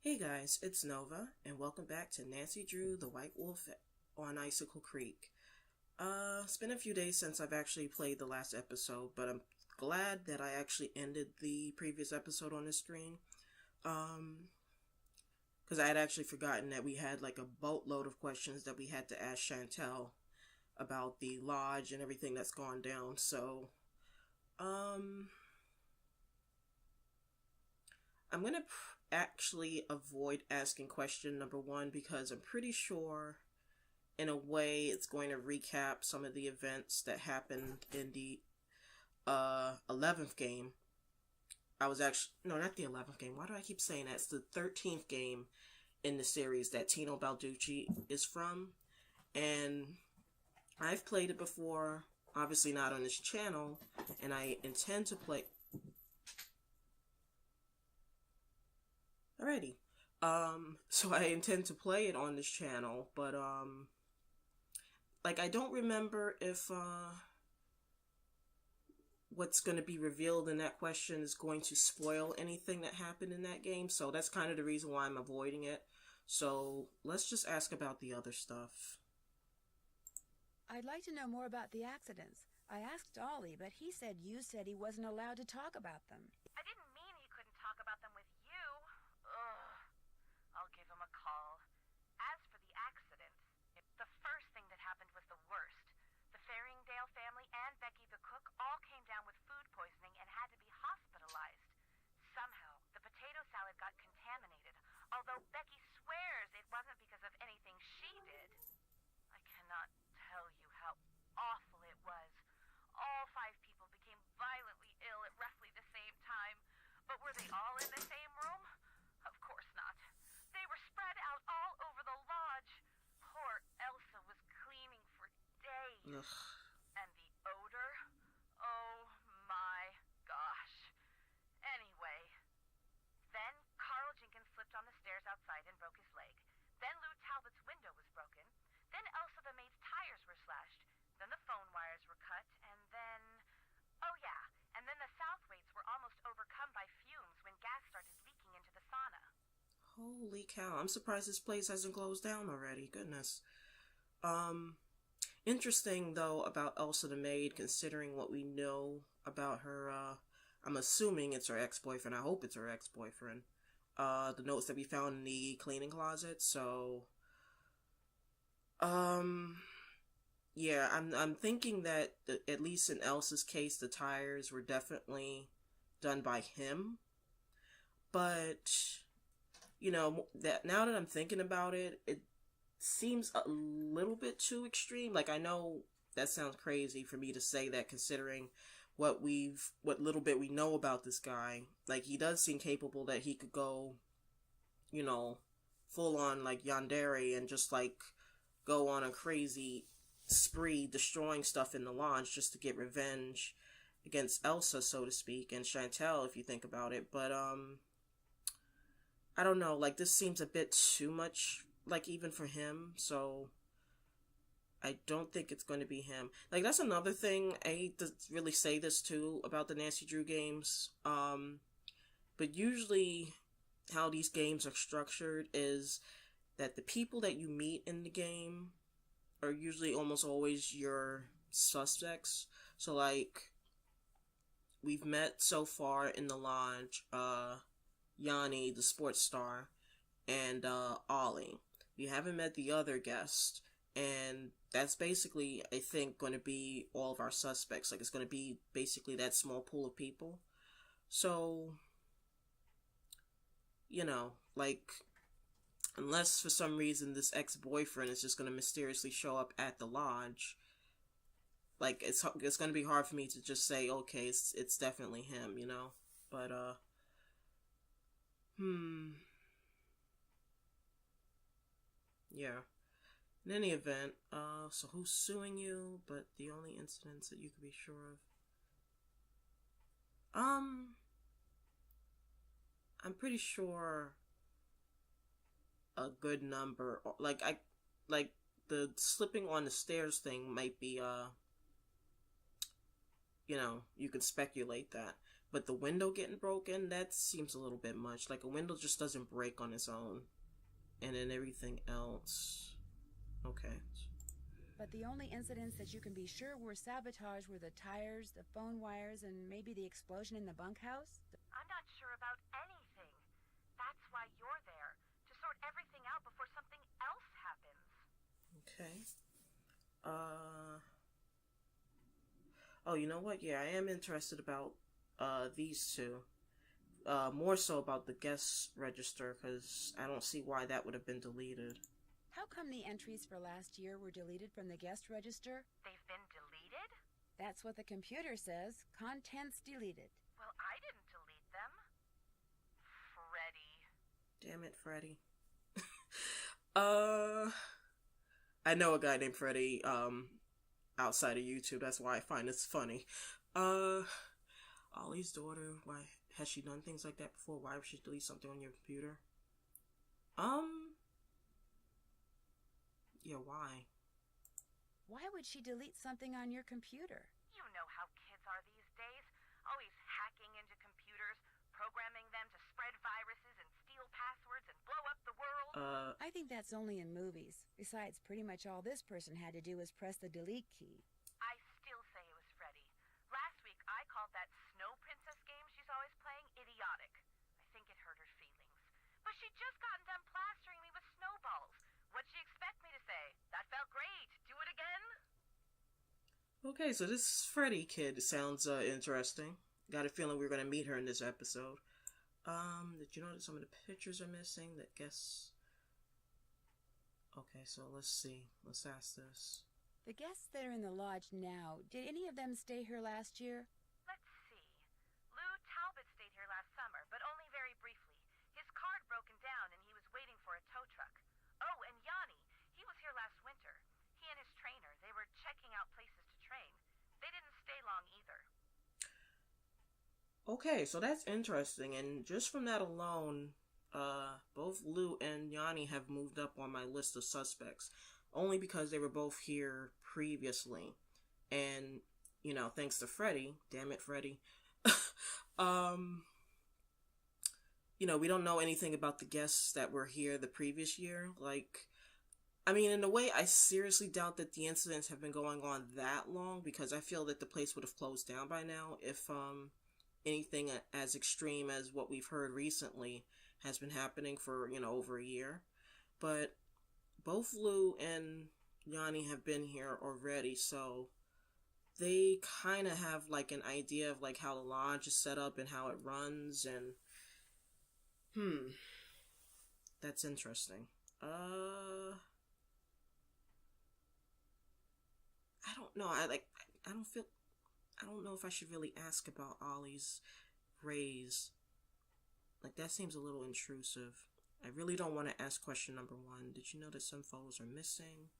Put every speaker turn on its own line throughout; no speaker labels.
Hey guys, it's Nova, and welcome back to Nancy Drew the White Wolf on Icicle Creek. It's been a few days since I've actually played the last episode, but I'm glad that I actually ended the previous episode on the screen. Um, because I had actually forgotten that we had like a boatload of questions that we had to ask Chantal about the lodge and everything that's gone down. Um, I'm gonna actually avoid asking question number one because I'm pretty sure in a way it's going to recap some of the events that happened in the 11th game. I was actually, no, not the 11th game. Why do I keep saying that? It's the 13th game in the series that Tino Balducci is from. And I've played it before, obviously not on this channel, and I intend to play. Alrighty. So I intend to play it on this channel, but like I don't remember if what's going to be revealed in that question is going to spoil anything that happened in that game, so that's kind of the reason why I'm avoiding it. So let's just ask about the other stuff.
I'd like to know more about the accidents. I asked Ollie, but he said you said he wasn't allowed to talk about them.
I didn't mean he couldn't talk about them with you. Ugh. I'll give him a call. As for the accidents, the first thing that happened was the worst. The Faringdale family and Becky the cook all came down with food poisoning and had to be hospitalized. Somehow, the potato salad got contaminated, although Becky swears it wasn't because of anything she did. I cannot tell you how awful it was. All 5 people became violently ill at roughly the same time. But were they all in the same room? Of course not. They were spread out all over the lodge. Poor Elsa was cleaning for days.
Ugh.
And the odor? Oh my gosh. Anyway, then Carl Jenkins slipped on the stairs outside and broke his leg. Then Lou Talbot's window was broken. Then Elsa the maid's tires were slashed. Then the phone wires were cut, and then... Oh yeah, and then the Southwaites were almost overcome by fumes when gas started leaking into the sauna.
Holy cow, I'm surprised this place hasn't closed down already. Goodness. Interesting though about Elsa the maid, considering what we know about her. I'm assuming it's her ex-boyfriend. I hope it's her ex-boyfriend. The notes that we found in the cleaning closet. So, yeah, I'm thinking that at least in Elsa's case, the tires were definitely done by him. But that now that I'm thinking about it, it seems a little bit too extreme. Like, I know that sounds crazy for me to say that, considering what little bit we know about this guy. Like, he does seem capable that he could go, full on like yandere and just like go on a crazy spree destroying stuff in the lodge just to get revenge against Elsa, so to speak, and Chantal, if you think about it. But I don't know, like, this seems a bit too much, like, even for him, so I don't think it's going to be him. Like, that's another thing, I hate to really say this too about the Nancy Drew games, but usually how these games are structured is that the people that you meet in the game are usually almost always your suspects. So, like, we've met so far in the lodge, Yanni, the sports star, and Ollie. We haven't met the other guest, and that's basically, I think, going to be all of our suspects. Like, it's going to be basically that small pool of people. So, like, unless for some reason this ex-boyfriend is just going to mysteriously show up at the lodge, like, it's going to be hard for me to just say, okay, it's definitely him, But, yeah. In any event, so who's suing you? But the only incidents that you could be sure of. I'm pretty sure a good number, like the slipping on the stairs thing might be, you could speculate that. But the window getting broken, that seems a little bit much. Like, a window just doesn't break on its own. And then everything else... Okay.
But the only incidents that you can be sure were sabotage were the tires, the phone wires, and maybe the explosion in the bunkhouse?
I'm not sure about anything. That's why you're there, to sort everything out before something else happens.
Okay. Oh, you know what? Yeah, I am interested about these two. More so about the guest register, because I don't see why that would have been deleted.
How come the entries for last year were deleted from the guest register?
They've been deleted?
That's what the computer says. Contents deleted.
Well, I didn't delete them. Freddie.
Damn it, Freddie. I know a guy named Freddie, outside of YouTube. That's why I find this funny. Ollie's daughter, why has she done things like that before? Why would she delete something on your computer? Yeah, why?
Why would she delete something on your computer?
You know how kids are these days. Always hacking into computers, programming them to spread viruses and steal passwords and blow up the world.
I think that's only in movies. Besides, pretty much all this person had to do was press the delete key.
I still say it was Freddie. Last week I called that Snow Princess game she's always playing idiotic. I think it hurt her feelings. But she'd just gotten done plastering me with snowballs. What'd she expect me to say? That felt great. Do it again?
Okay, so this Freddy kid sounds interesting. Got a feeling we're gonna meet her in this episode. Did you notice some of the pictures are missing? That guess. Okay, so let's see. Let's ask this.
The guests that are in the lodge now, did any of them stay here last year?
Let's see. Lou Talbot stayed here last summer, but only very briefly. His car had broken down and he was waiting for a tow truck. Oh, and Yanni, he was here last winter. He and his trainer, they were checking out places to train. They didn't stay long either.
Okay, so that's interesting, and just from that alone, both Lou and Yanni have moved up on my list of suspects, only because they were both here previously, and, you know, thanks to Freddy, damn it, Freddy, you know, we don't know anything about the guests that were here the previous year. Like, I mean, in a way, I seriously doubt that the incidents have been going on that long, because I feel that the place would have closed down by now if anything as extreme as what we've heard recently has been happening for, you know, over a year. But both Lou and Yanni have been here already, so they kind of have like an idea of like how the lodge is set up and how it runs, and that's interesting. I don't know. I don't know if I should really ask about Ollie's raise. Like, that seems a little intrusive. I really don't want to ask question number 1. Did you know that some photos are missing?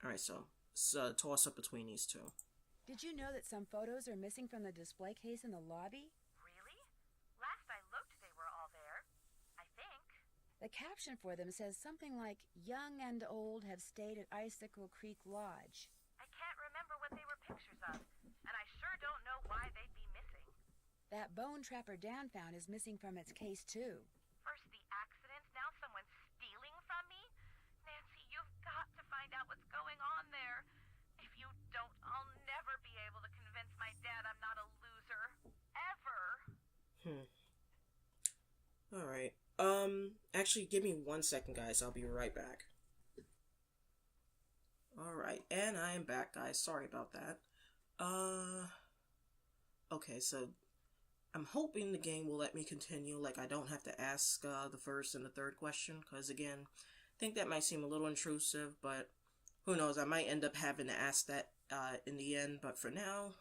Alright, so it's a toss-up between these two.
Did you know that some photos are missing from the display case in the lobby?
Really? Last I looked, they were all there. I think.
The caption for them says something like, "Young and old have stayed at Icicle Creek Lodge."
I can't remember what they were pictures of, and I sure don't know why they'd be missing.
That bone Trapper Dan found is missing from its case, too.
First the accident, now someone's stealing from me? Nancy, you've got to find out what's going on there. If you don't, I'll never be able to convince my dad I'm not a loser. Ever.
Alright. Actually, give me 1 second, guys. I'll be right back. Alright, and I am back, guys. Sorry about that. Okay, so I'm hoping the game will let me continue, like I don't have to ask the first and the third question, because again, I think that might seem a little intrusive, but who knows, I might end up having to ask that in the end, but for now...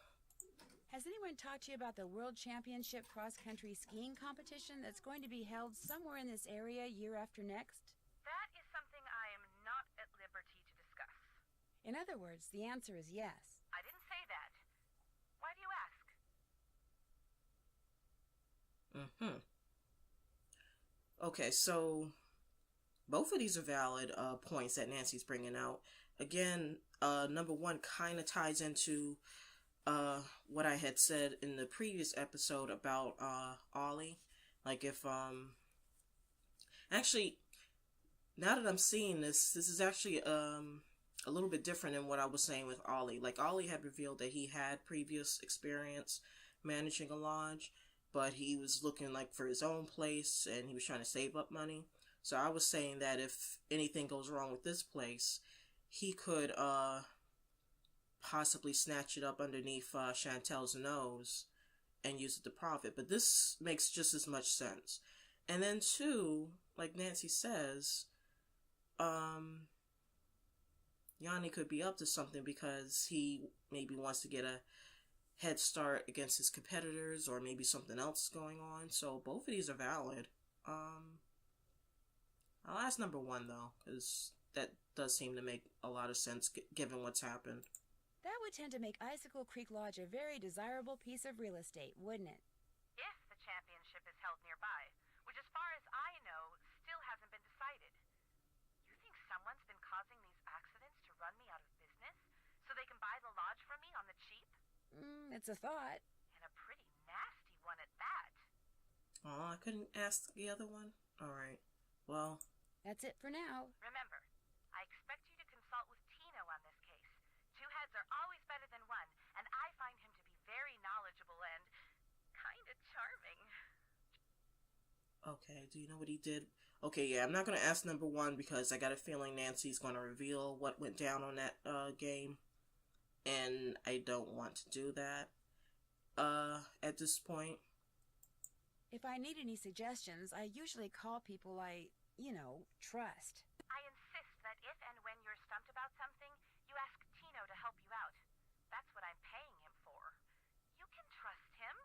Has anyone talked to you about the World Championship cross-country skiing competition that's going to be held somewhere in this area year after next?
That is something I am not at liberty to discuss.
In other words, the answer is yes.
I didn't say that. Why do you ask?
Okay, so both of these are valid points that Nancy's bringing out. Again, number 1 kind of ties into what I had said in the previous episode about Ollie. Like if actually, now that I'm seeing this is actually a little bit different than what I was saying with Ollie. Like Ollie had revealed that he had previous experience managing a lodge, but he was looking like for his own place and he was trying to save up money. So I was saying that if anything goes wrong with this place, he could possibly snatch it up underneath Chantal's nose and use it to profit. But this makes just as much sense. And then two, like Nancy says, Yanni could be up to something because he maybe wants to get a head start against his competitors, or maybe something else is going on. So both of these are valid. I'll ask number one though, because that does seem to make a lot of sense given what's happened.
That would tend to make Icicle Creek Lodge a very desirable piece of real estate, wouldn't it?
If the championship is held nearby, which as far as I know, still hasn't been decided. You think someone's been causing these accidents to run me out of business so they can buy the lodge from me on the cheap?
It's a thought.
And a pretty nasty one at that.
Oh, I couldn't ask the other one? Alright. Well,
that's it for now.
Remember, I expect you to consult with Tino on this case. Two heads are always better than one, and I find him to be very knowledgeable and kinda charming.
okay, do you know what he did? Okay, yeah, I'm not going to ask number one because I got a feeling Nancy's going to reveal what went down on that game. And I don't want to do that at this point.
If I need any suggestions, I usually call people I, trust.
I insist that if and when you're stumped about something, you ask Tino to help you out. That's what I'm paying him for. You can trust him.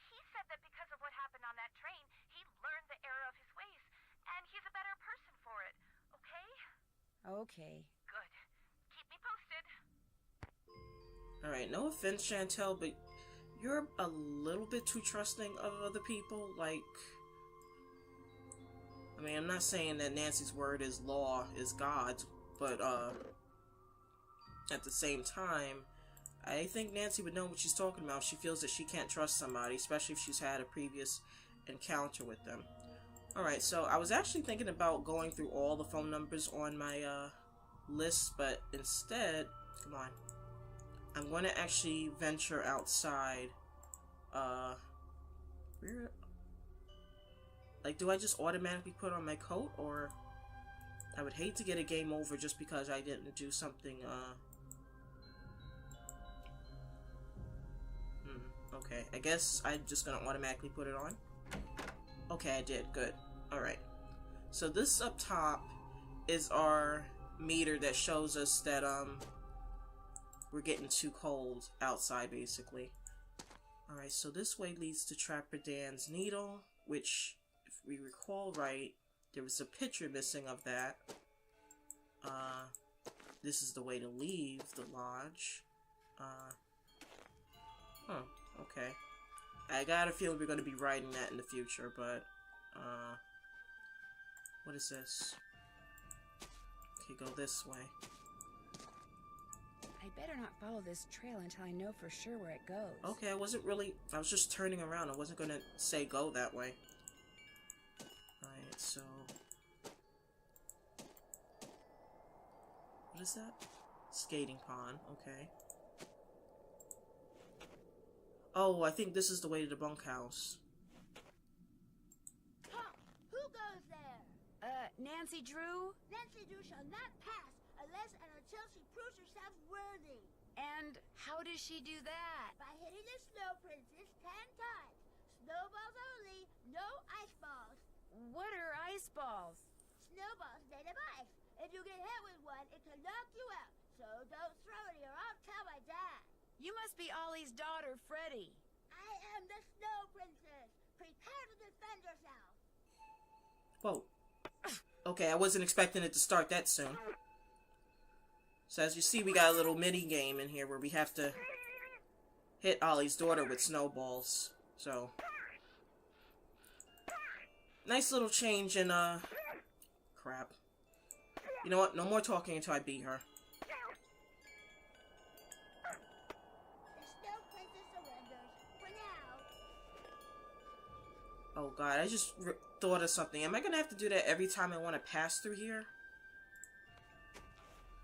He said that because of what happened on that train, he learned the error of his ways, and he's a better person for it. Okay?
Okay.
Good. Keep me posted.
Alright, no offense, Chantal, but you're a little bit too trusting of other people. Like, I mean, I'm not saying that Nancy's word is law, is God's, but at the same time, I think Nancy would know what she's talking about if she feels that she can't trust somebody, especially if she's had a previous encounter with them. Alright, so I was actually thinking about going through all the phone numbers on my list, but instead, come on, I'm going to actually venture outside. Where? Like, do I just automatically put on my coat, or I would hate to get a game over just because I didn't do something, okay, I guess I'm just gonna automatically put it on. Okay, I did, good. Alright. So this up top is our meter that shows us that, we're getting too cold outside, basically. Alright, so this way leads to Trapper Dan's needle, which, if we recall right, there was a picture missing of that. This is the way to leave the lodge. Okay. I got a feeling we're going to be writing that in the future, but, what is this? Okay, go this way.
I better not follow this trail until I know for sure where it goes.
Okay, I was just turning around. I wasn't gonna say go that way. Alright, so... what is that? Skating pond, okay. Oh, I think this is the way to the bunkhouse.
Huh? Who goes there?
Nancy Drew?
Nancy Drew shall not pass unless and until she proves herself worthy.
And how does she do that?
By hitting the Snow Princess 10 times. Snowballs only, no ice balls.
What are ice balls?
Snowballs made of ice. If you get hit with one, it can knock you out. So don't throw it or I'll tell my dad.
You must be Ollie's daughter, Freddie.
I am the Snow Princess. Prepare to defend yourself.
Whoa. Okay, I wasn't expecting it to start that soon. So as you see, we got a little mini game in here where we have to hit Ollie's daughter with snowballs. So, nice little change in, crap. You know what? No more talking until I beat her.
The Snow
Oh god, I just thought of something. Am I gonna have to do that every time I want to pass through here?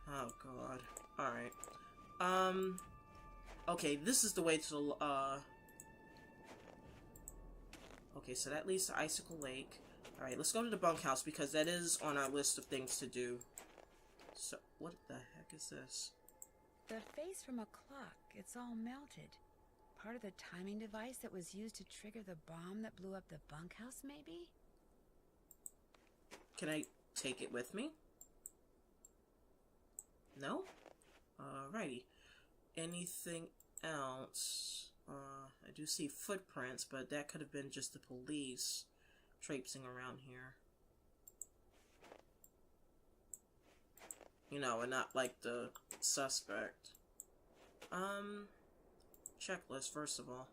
Oh god. Alright. Okay, this is the way to the, okay, so that leads to Icicle Lake. Alright, let's go to the bunkhouse because that is on our list of things to do. So, what the heck is this?
The face from a clock. It's all melted. Part of the timing device that was used to trigger the bomb that blew up the bunkhouse, maybe?
Can I take it with me? No? Alrighty. Anything else? I do see footprints, but that could have been just the police traipsing around here. You know, and not like the suspect. Checklist, first of all.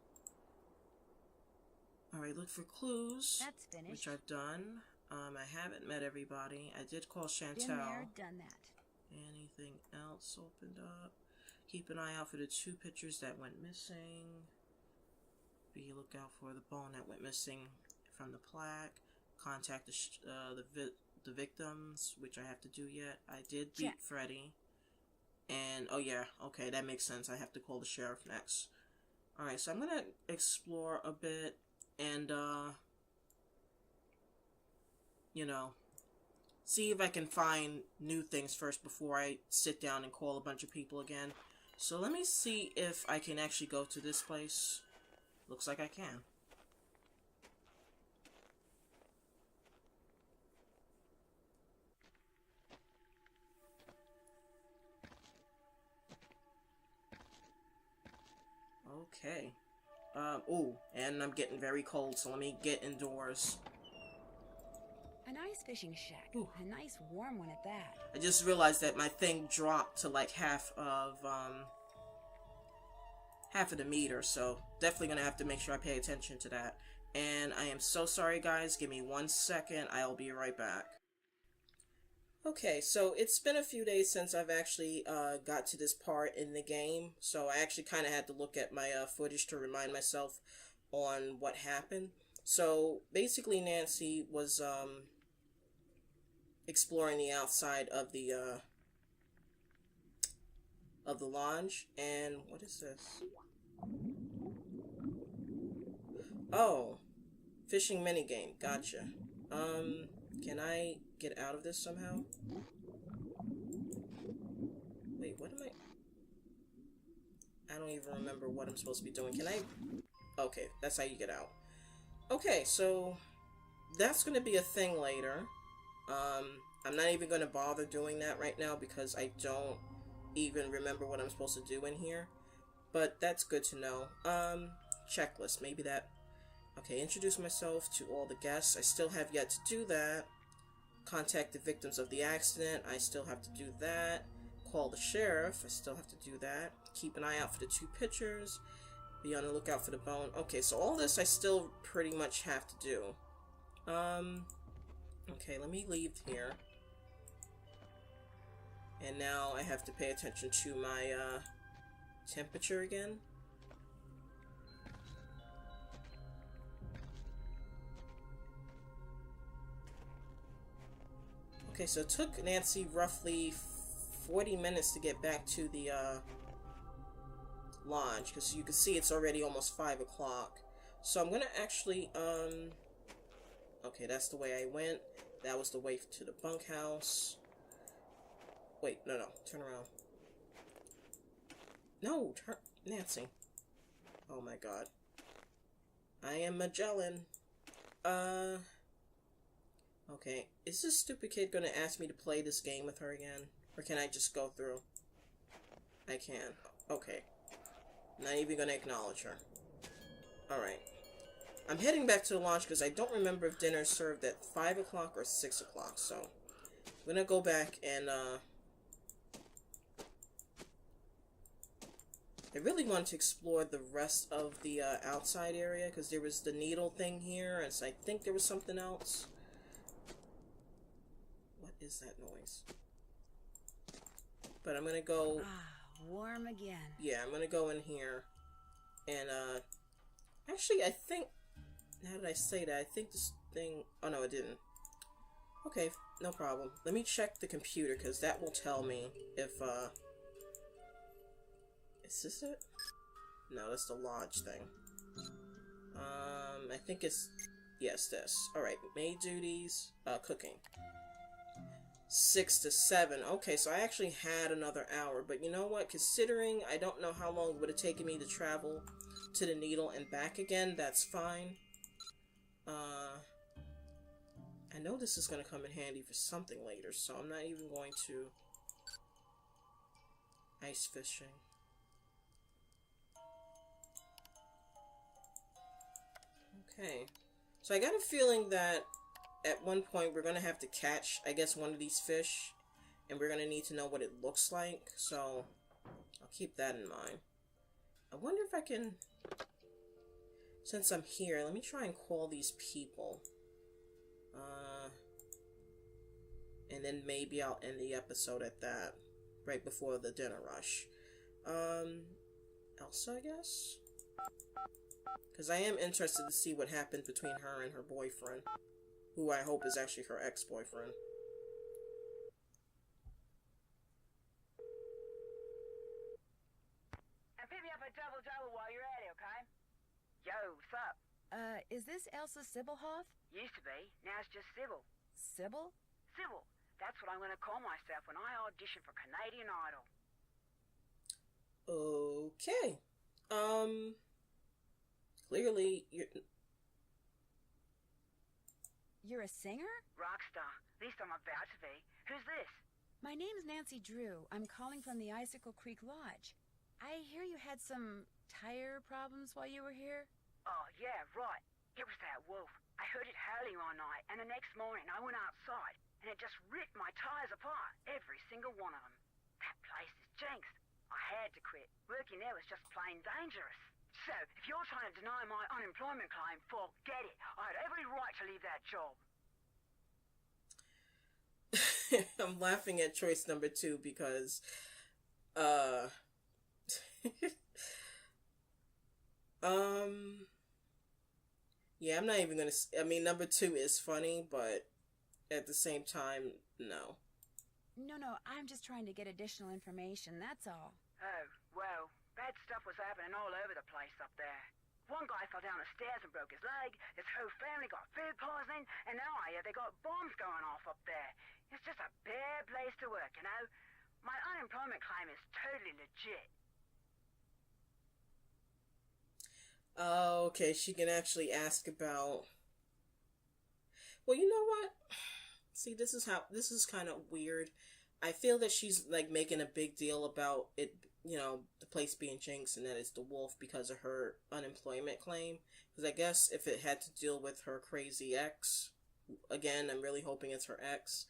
Alright, look for clues.
That's finished.
Which I've done. I haven't met everybody. I did call Chantal.
Been there, done that.
Anything else opened up? Keep an eye out for the 2 pictures that went missing. Be lookout for the bone that went missing from the plaque. Contact the victims, which I have to do yet. I did beat Freddy. And, oh yeah, okay, that makes sense. I have to call the sheriff next. Alright, so I'm gonna explore a bit and, you know, see if I can find new things first before I sit down and call a bunch of people again. So let me see if I can actually go to this place. Looks like I can. Okay. Ooh, and I'm getting very cold, so let me get indoors.
A nice fishing shack.
Ooh.
A nice warm one at that.
I just realized that my thing dropped to like half of the meter, so definitely gonna have to make sure I pay attention to that. And I am so sorry, guys. Give me 1 second. I'll be right back. Okay, so it's been a few days since I've actually got to this part in the game, so I actually kind of had to look at my footage to remind myself on what happened. So basically, Nancy was exploring the outside of the lounge, and what is this? Oh, fishing minigame. Gotcha. Can I get out of this somehow? Wait, what am I don't even remember what I'm supposed to be doing. Can I? Okay, that's how you get out. Okay, so that's gonna be a thing later. I'm not even gonna bother doing that right now because I don't even remember what I'm supposed to do in here. But that's good to know. Checklist, maybe that. Okay, introduce myself to all the guests. I still have yet to do that. Contact the victims of the accident. I still have to do that. Call the sheriff. I still have to do that. Keep an eye out for the 2 pictures. Be on the lookout for the bone. Okay, so all this I still pretty much have to do. Okay, let me leave here. And now I have to pay attention to my temperature again. Okay, so it took Nancy roughly 40 minutes to get back to the lodge, because you can see it's already almost 5 o'clock. So I'm gonna actually, okay, that's the way I went. That was the way to the bunkhouse. Wait, no, turn around. No, turn, Nancy. Oh my god. I am Magellan. Okay, is this stupid kid gonna ask me to play this game with her again? Or can I just go through? I can. Okay. Not even gonna acknowledge her. Alright. I'm heading back to the lodge because I don't remember if dinner is served at 5 o'clock or 6 o'clock, so I'm gonna go back and, I really want to explore the rest of the outside area because there was the needle thing here, and so I think there was something else. What is that noise? But I'm gonna go...
Ah, warm again.
Yeah, I'm gonna go in here and, actually, I think how did I say that? I think this thing... Oh, no, it didn't. Okay, no problem. Let me check the computer, because that will tell me if, Is this it? No, that's the lodge thing. I think it's... Yes, this. Alright, maid duties, cooking. 6 to 7. Okay, so I actually had another hour, but you know what? Considering I don't know how long it would have taken me to travel to the needle and back again, that's fine. I know this is going to come in handy for something later, so I'm not even going to... Ice fishing. Okay. So I got a feeling that at one point we're going to have to catch, I guess, one of these fish, and we're going to need to know what it looks like, so I'll keep that in mind. I wonder if I can... Since I'm here, let me try and call these people. And then maybe I'll end the episode at that, right before the dinner rush. Elsa, I guess? Because I am interested to see what happened between her and her boyfriend, who I hope is actually her ex-boyfriend.
And pick me up a double-double while you're at it, okay? Yo, what's up?
Is this Elsa Sybilhoff?
Used to be. Now it's just Sybil.
Sybil?
Sybil. That's what I'm going to call myself when I audition for Canadian Idol.
Okay. Clearly,
You're a singer?
Rockstar. At least I'm about to be. Who's this?
My name's Nancy Drew. I'm calling from the Icicle Creek Lodge. I hear you had some tire problems while you were here?
Oh, yeah, right. It was that wolf. I heard it howling all night, and the next morning I went outside, and it just ripped my tires apart, every single one of them. That place is jinxed. I had to quit. Working there was just plain dangerous. So, if you're trying to deny my unemployment claim, forget it. I had every right to leave that job.
I'm laughing at choice number 2 because, yeah, I'm not even gonna... I mean, number 2 is funny, but at the same time, no.
No, I'm just trying to get additional information, that's all.
Oh, well, bad stuff was happening all over the place up there. One guy fell down the stairs and broke his leg, his whole family got food poisoning, and now I hear they got bombs going off up there. It's just a bad place to work, you know? My unemployment claim is totally legit.
Oh, okay, she can actually ask about... Well, you know what? See, this is kind of weird. I feel that she's, like, making a big deal about it, you know, the place being jinxed and that it's the wolf because of her unemployment claim. Because I guess if it had to deal with her crazy ex, again, I'm really hoping it's her ex,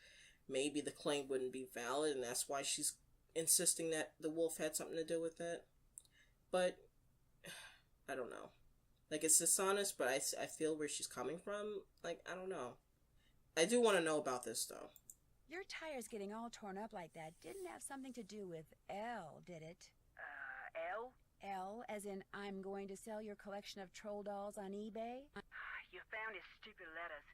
maybe the claim wouldn't be valid, and that's why she's insisting that the wolf had something to do with it. But, I don't know. Like, it's dishonest, but I feel where she's coming from. Like, I don't know. I do want to know about this, though.
Your tires getting all torn up like that didn't have something to do with L, did it?
L?
L, as in I'm going to sell your collection of troll dolls on eBay?
You found his stupid letters.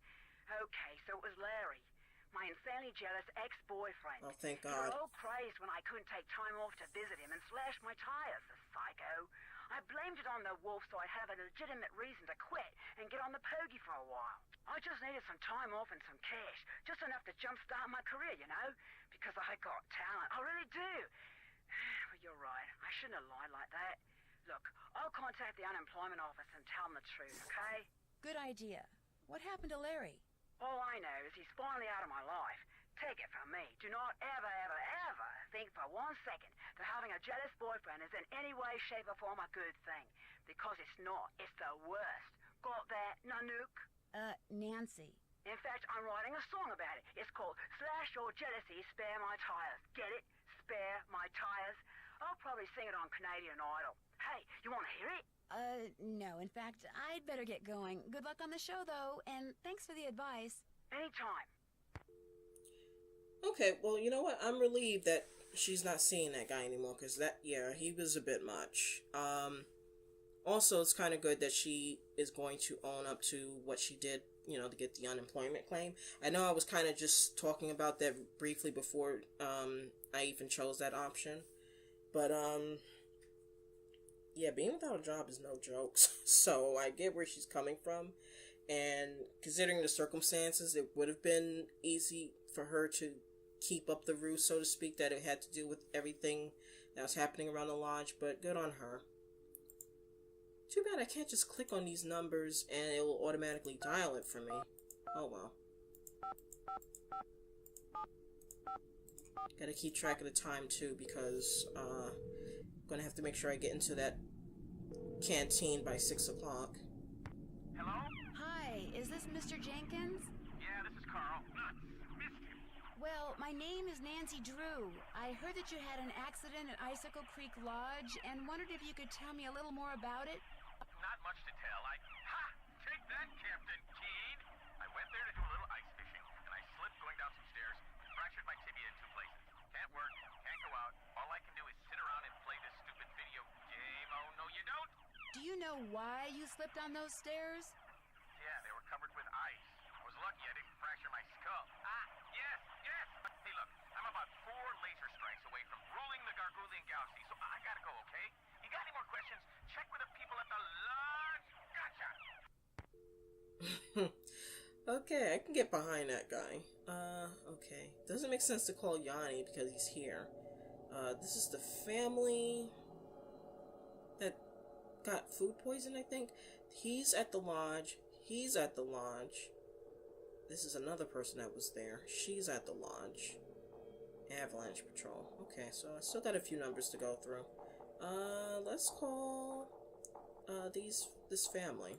Okay, so it was Larry. My insanely jealous ex-boyfriend.
Oh, thank
You
God.
were all crazed when I couldn't take time off to visit him and slashed my tires, the psycho. I blamed it on the wolf so I'd have a legitimate reason to quit and get on the pokey for a while. I just needed some time off and some cash, just enough to jumpstart my career, you know? Because I got talent, I really do. But you're right, I shouldn't have lied like that. Look, I'll contact the unemployment office and tell them the truth, okay?
Good idea. What happened to Larry?
All I know is he's finally out of my life. Take it from me, do not ever, ever, ever think for 1 second that having a jealous boyfriend is in any way, shape, or form a good thing. Because it's not. It's the worst. Got that, Nanook?
Nancy.
In fact, I'm writing a song about it. It's called Slash Your Jealousy, Spare My Tires. Get it? Spare My Tires? I'll probably sing it on Canadian Idol. Hey, you want to hear it?
No. In fact, I'd better get going. Good luck on the show, though, and thanks for the advice.
Anytime.
Okay, well, you know what? I'm relieved that she's not seeing that guy anymore, because that, yeah, he was a bit much. Also, it's kind of good that she is going to own up to what she did, to get the unemployment claim. I know I was kind of just talking about that briefly before I even chose that option. But, yeah, being without a job is no joke. So I get where she's coming from. And considering the circumstances, it would have been easy for her to keep up the ruse, so to speak, that it had to do with everything that was happening around the lodge. But good on her. Too bad I can't just click on these numbers and it will automatically dial it for me. Oh well. Gotta keep track of the time too, because I'm gonna have to make sure I get into that canteen by 6 o'clock.
Hello?
Hi, is this Mr. Jenkins?
Yeah, this is Carl. Missed you.
Well, my name is Nancy Drew. I heard that you had an accident at Icicle Creek Lodge and wondered if you could tell me a little more about it.
Not much to tell. Take that, Captain Keen. I went there to do a little ice fishing, and I slipped going down some stairs and fractured my tibia in 2 places. Can't work, can't go out. All I can do is sit around and play this stupid video game. Oh, no, you don't?
Do you know why you slipped on those stairs?
Yeah, they were covered with ice. I was lucky I didn't fracture my skull. Yes. Hey, look, I'm about 4 laser strikes away from ruling the Gargoulian galaxy, so I gotta go, okay? You got any more questions? Check with the people at the lodge. Gotcha!
Okay, I can get behind that guy. Okay. Doesn't make sense to call Yanni because he's here. This is the family that got food poison, I think. He's at the lodge. He's at the lodge. This is another person that was there. She's at the lodge. Avalanche Patrol. Okay, so I still got a few numbers to go through. Let's call this family.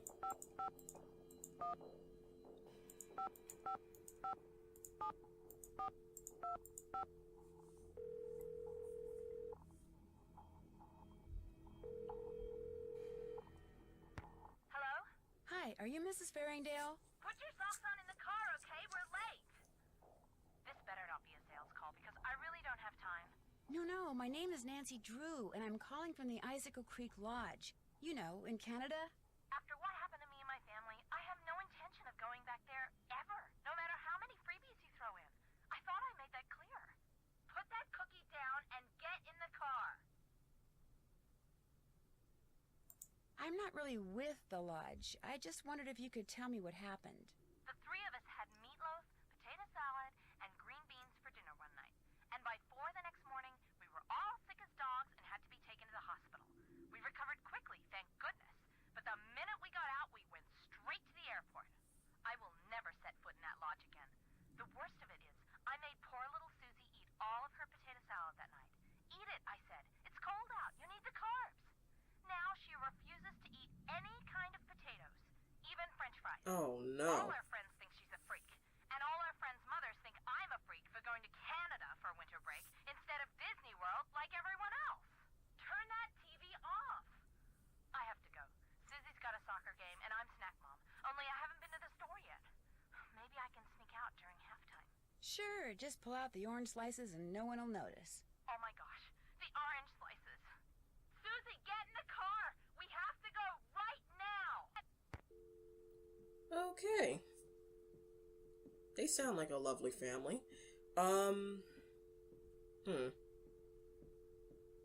Hello?
Hi, are you Mrs. Farringdale?
Put your socks on in the car, okay? We're late. This better not be a sales call because I really don't have time.
No, my name is Nancy Drew, and I'm calling from the Icicle Creek Lodge. You know, in Canada.
After what happened to me and my family, I have no intention of going back there ever, no matter how many freebies you throw in. I thought I made that clear. Put that cookie down and get in the car.
I'm not really with the lodge. I just wondered if you could tell me what happened.
The 3 of us had meatloaf, potato salad, and green beans for dinner one night. And by 4 the next morning, we were all sick as dogs and had to be taken to the hospital. We recovered quickly, thank goodness. But the minute we got out, we went straight to the airport. I will never set foot in that lodge again. The worst of it is, I made poor little Susie eat all of her potato salad that night. Eat it, I said. It's cold out. You need the carbs. Now she refuses to eat any kind of potatoes, even French fries.
Oh
All
no.
our friends think she's a freak. And all our friends' mothers think I'm a freak for going to Canada for winter break instead of Disney World like everyone else. Turn that TV off. I have to go. Susie's got a soccer game and I'm snack mom. Only I haven't been to the store yet. Maybe I can sneak out during halftime.
Sure, just pull out the orange slices and no one will notice.
Oh my gosh, the orange slices. Susie, get in the car. We have to go right now.
Okay. They sound like a lovely family.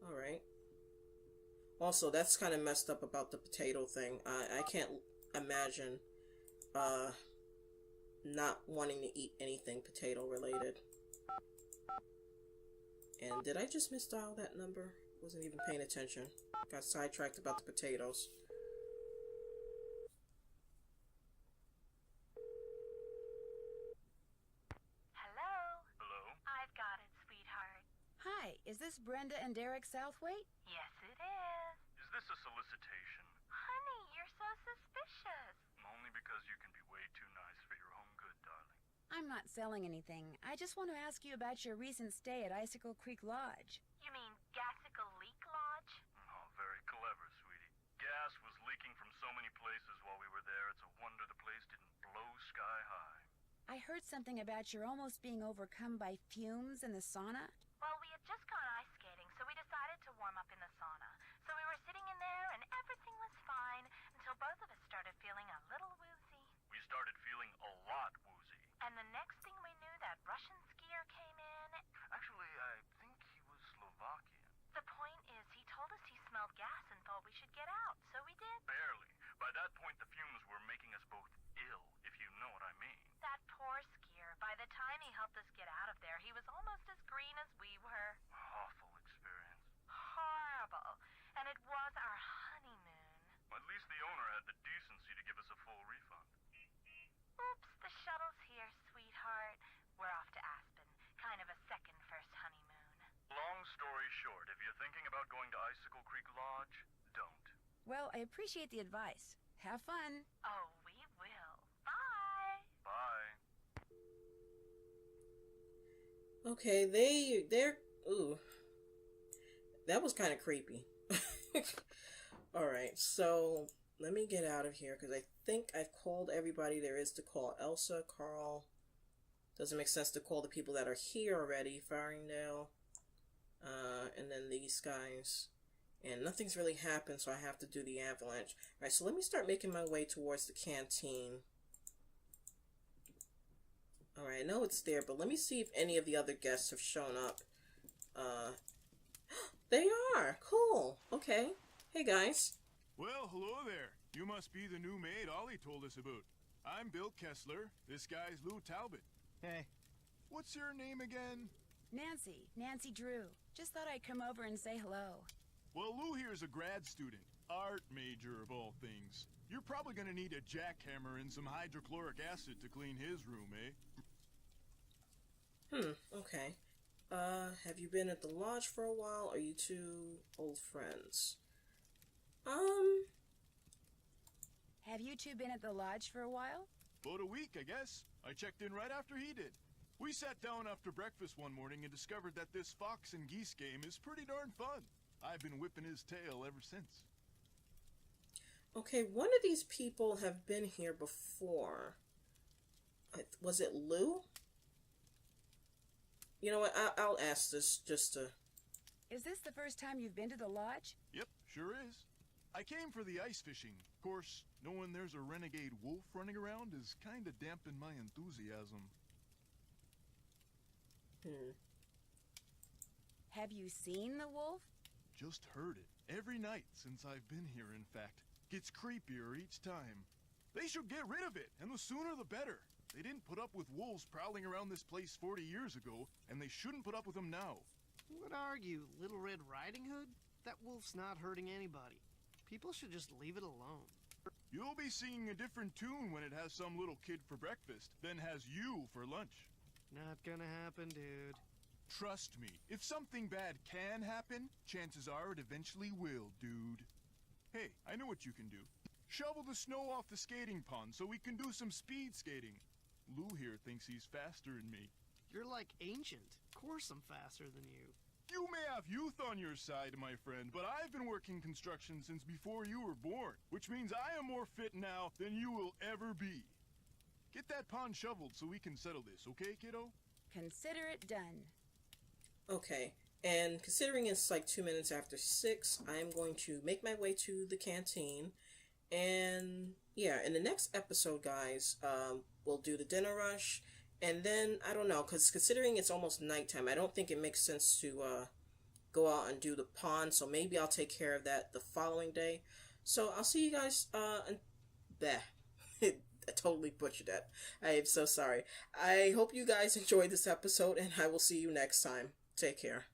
Alright. Also, that's kind of messed up about the potato thing. I can't imagine, not wanting to eat anything potato related. And did I just misdial that number? Wasn't even paying attention. Got sidetracked about the potatoes.
Hello?
Hello?
I've got it, sweetheart.
Hi, is this Brenda and Derek Southwaite?
Yes, it is.
Is this a solicitation?
Honey, you're so suspicious.
Only because you can be way too nice for your own good, darling.
I'm not selling anything. I just want to ask you about your recent stay at Icicle Creek Lodge.
You mean Gassicle Leak Lodge?
Oh, very clever, sweetie. Gas was leaking from so many places while we were there, it's a wonder the place didn't blow sky high.
I heard something about your almost being overcome by fumes in the sauna.
Well, we had just gone ice skating, so we decided to warm up in the sauna. So we were sitting in there and everything was fine.
Well, I appreciate the advice. Have fun.
Oh, we will. Bye.
Bye.
Okay, they're ooh. That was kind of creepy. Alright, so let me get out of here because I think I've called everybody there is to call. Elsa, Carl. Doesn't make sense to call the people that are here already. Faringdale. And then these guys. And nothing's really happened, so I have to do the avalanche. Alright, so let me start making my way towards the canteen. Alright, I know it's there, but let me see if any of the other guests have shown up. They are! Cool! Okay. Hey, guys.
Well, hello there. You must be the new maid Ollie told us about. I'm Bill Kessler. This guy's Lou Talbot.
Hey.
What's your name again?
Nancy Drew. Just thought I'd come over and say hello.
Well, Lou here's a grad student. Art major, of all things. You're probably gonna need a jackhammer and some hydrochloric acid to clean his room, eh?
Okay. Have you been at the lodge for a while? Are you two old friends?
Have you two been at the lodge for a while?
About a week, I guess. I checked in right after he did. We sat down after breakfast one morning and discovered that this fox and geese game is pretty darn fun. I've been whipping his tail ever since.
Okay, one of these people have been here before. Was it Lou? You know what, I'll ask this just to...
Is this the first time you've been to the lodge?
Yep, sure is. I came for the ice fishing. Of course, knowing there's a renegade wolf running around is kinda dampened my enthusiasm.
Have you seen the wolf?
Just heard it. Every night since I've been here, in fact. Gets creepier each time. They should get rid of it, and the sooner the better. They didn't put up with wolves prowling around this place 40 years ago, and they shouldn't put up with them now.
What are you, Little Red Riding Hood? That wolf's not hurting anybody. People should just leave it alone.
You'll be singing a different tune when it has some little kid for breakfast, then has you for lunch.
Not gonna happen, dude.
Trust me, if something bad can happen, chances are it eventually will, dude. Hey, I know what you can do. Shovel the snow off the skating pond so we can do some speed skating. Lou here thinks he's faster than me.
You're like ancient. Of course I'm faster than you.
You may have youth on your side, my friend, but I've been working construction since before you were born, which means I am more fit now than you will ever be. Get that pond shoveled so we can settle this, okay, kiddo?
Consider it done.
Okay, and considering it's like 2 minutes after 6, I'm going to make my way to the canteen. And yeah, in the next episode, guys, we'll do the dinner rush. And then, I don't know, because considering it's almost nighttime, I don't think it makes sense to go out and do the pond. So maybe I'll take care of that the following day. So I'll see you guys, I totally butchered that. I am so sorry. I hope you guys enjoyed this episode, and I will see you next time. Take care.